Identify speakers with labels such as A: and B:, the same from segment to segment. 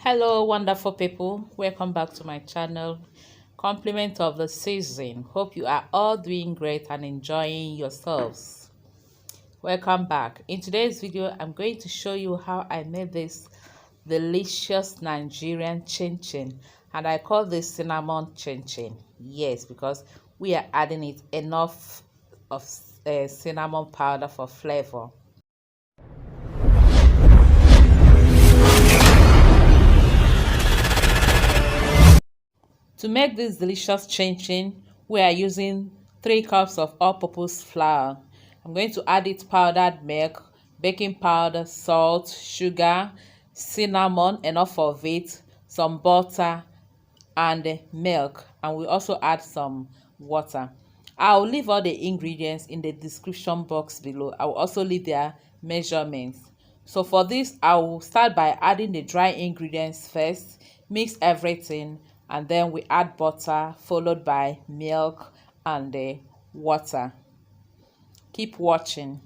A: Hello wonderful people, welcome back to my channel. Compliment of the season. Hope you are all doing great and enjoying yourselves. Welcome back. In today's video I'm going to show you how I made this delicious Nigerian chin chin, and I call this cinnamon chin chin. Yes, because we are adding it enough of cinnamon powder for flavor. To make this delicious chin chin, we are using 3 cups of all-purpose flour. I'm going to add it powdered milk, baking powder, salt, sugar, cinnamon, enough of it, some butter, and milk. And we also add some water. I'll leave all the ingredients in the description box below. I will also leave their measurements. So for this, I will start by adding the dry ingredients first, mix everything, and then we add butter followed by milk and the water. Keep watching.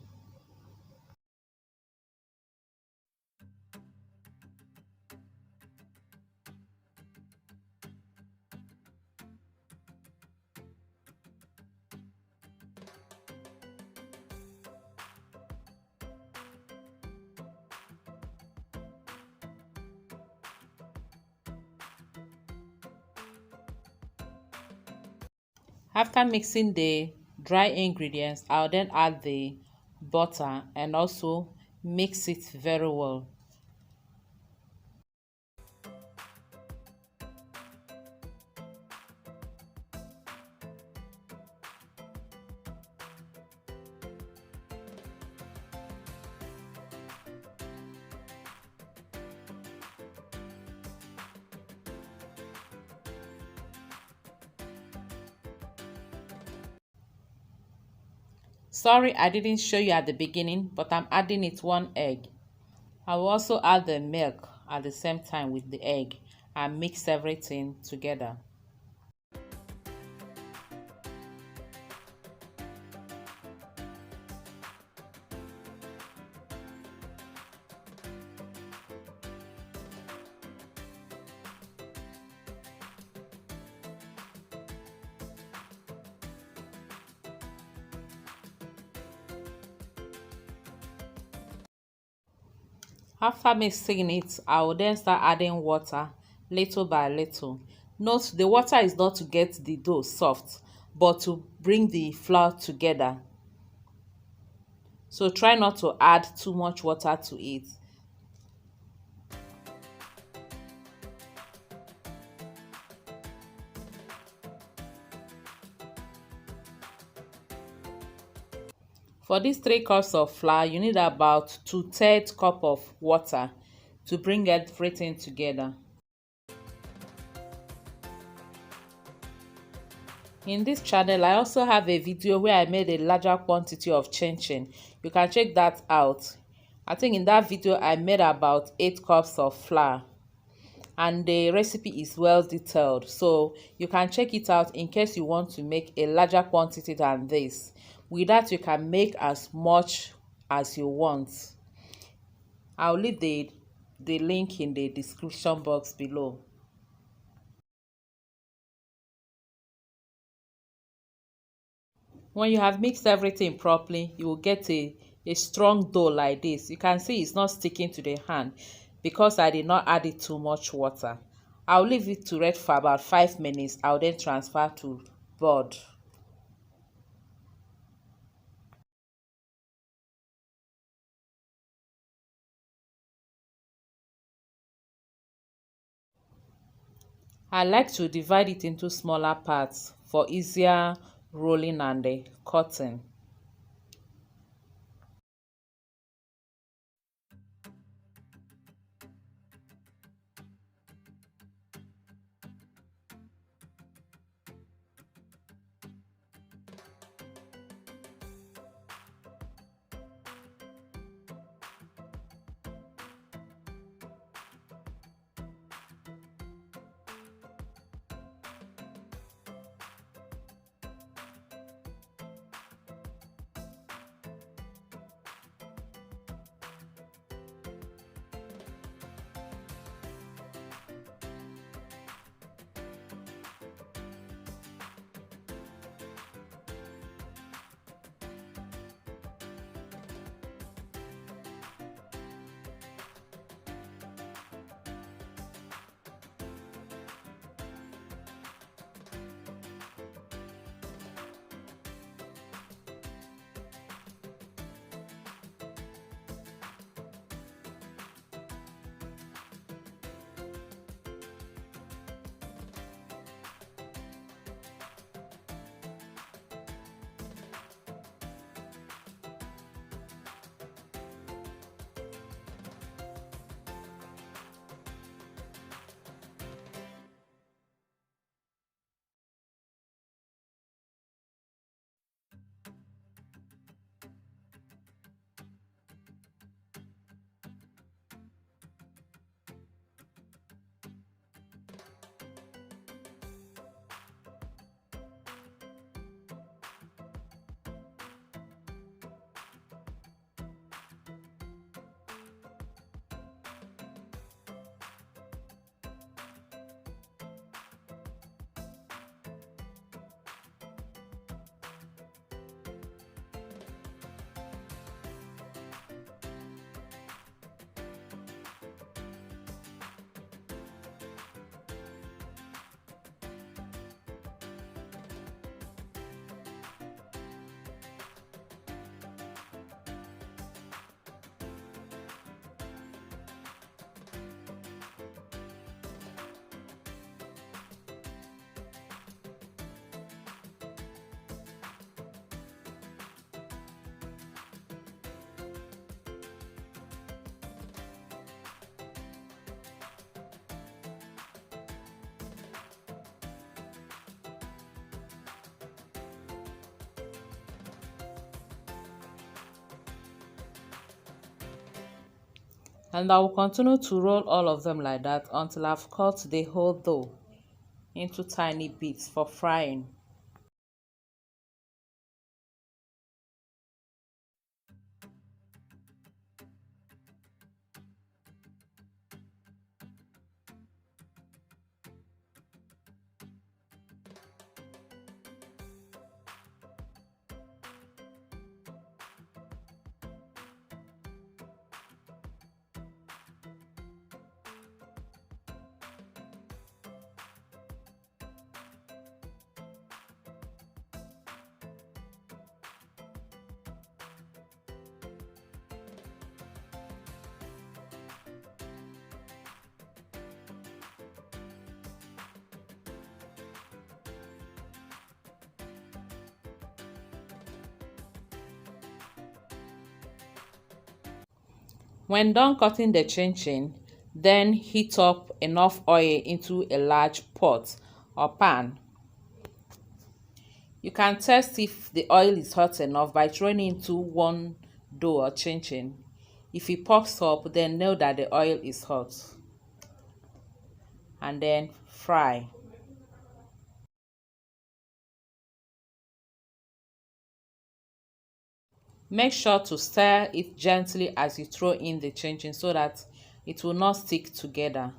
A: After mixing the dry ingredients, I'll then add the butter and also mix it very well. Sorry I didn't show you at the beginning, but I'm adding it 1 egg. I will also add the milk at the same time with the egg and mix everything together. After mixing it, I will then start adding water little by little. Note the water is not to get the dough soft, but to bring the flour together. So try not to add too much water to it. For these 3 cups of flour, you need about 2/3 cup of water to bring everything together. In this channel, I also have a video where I made a larger quantity of chin chin. You can check that out. I think in that video, I made about 8 cups of flour. And the recipe is well detailed, so you can check it out in case you want to make a larger quantity than this. With that, you can make as much as you want. I'll leave the link in the description box below. When you have mixed everything properly, you will get a strong dough like this. You can see it's not sticking to the hand because I did not add it too much water. I'll leave it to rest for about 5 minutes. I'll then transfer to board. I like to divide it into smaller parts for easier rolling and cutting. And I will continue to roll all of them like that until I've cut the whole dough into tiny bits for frying. When done cutting the chin chin, then heat up enough oil into a large pot or pan. You can test if the oil is hot enough by throwing it into one dough or chin chin. If it pops up, then know that the oil is hot. And then fry. Make sure to stir it gently as you throw in the chin chin so that it will not stick together.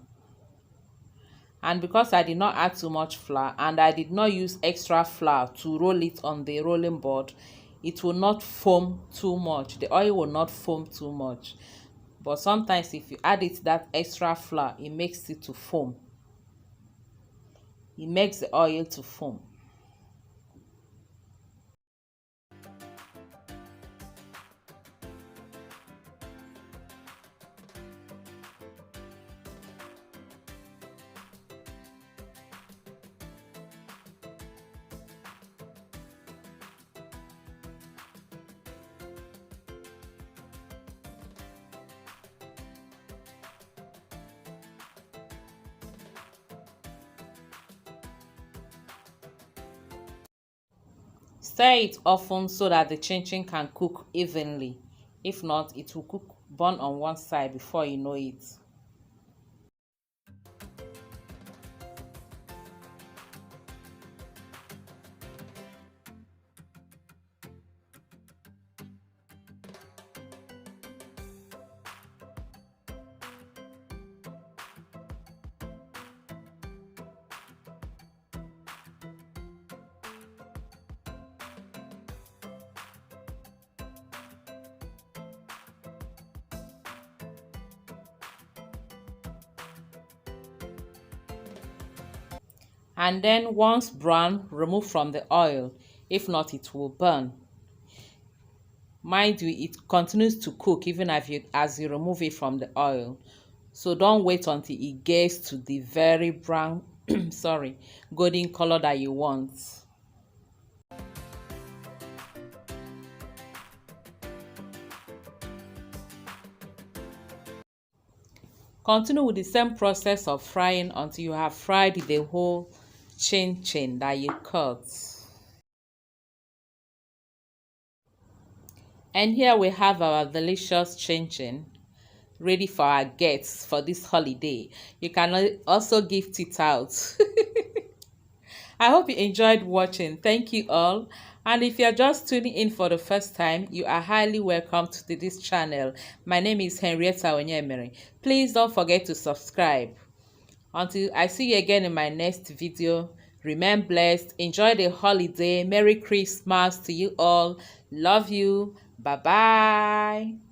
A: And because I did not add too much flour and I did not use extra flour to roll it on the rolling board, it will not foam too much. The oil will not foam too much. But sometimes if you add it that extra flour, it makes it to foam. It makes the oil to foam. Stir it often so that the chin chin can cook evenly. If not, it will cook burn on one side before you know it. And then once brown, remove from the oil. If not, it will burn. Mind you, it continues to cook even as you remove it from the oil. So don't wait until it gets to the very brown, sorry, golden color that you want. Continue with the same process of frying until you have fried the whole chin chin that you cut. And here we have our delicious chin chin ready for our guests for this holiday. You can also gift it out. I hope you enjoyed watching. Thank you all. And if you're just tuning in for the first time, you are highly welcome to this channel. My name is Henrietta Onyemere. Please don't forget to subscribe. Until I see you again in my next video, remain blessed. Enjoy the holiday. Merry Christmas to you all. Love you. Bye-bye.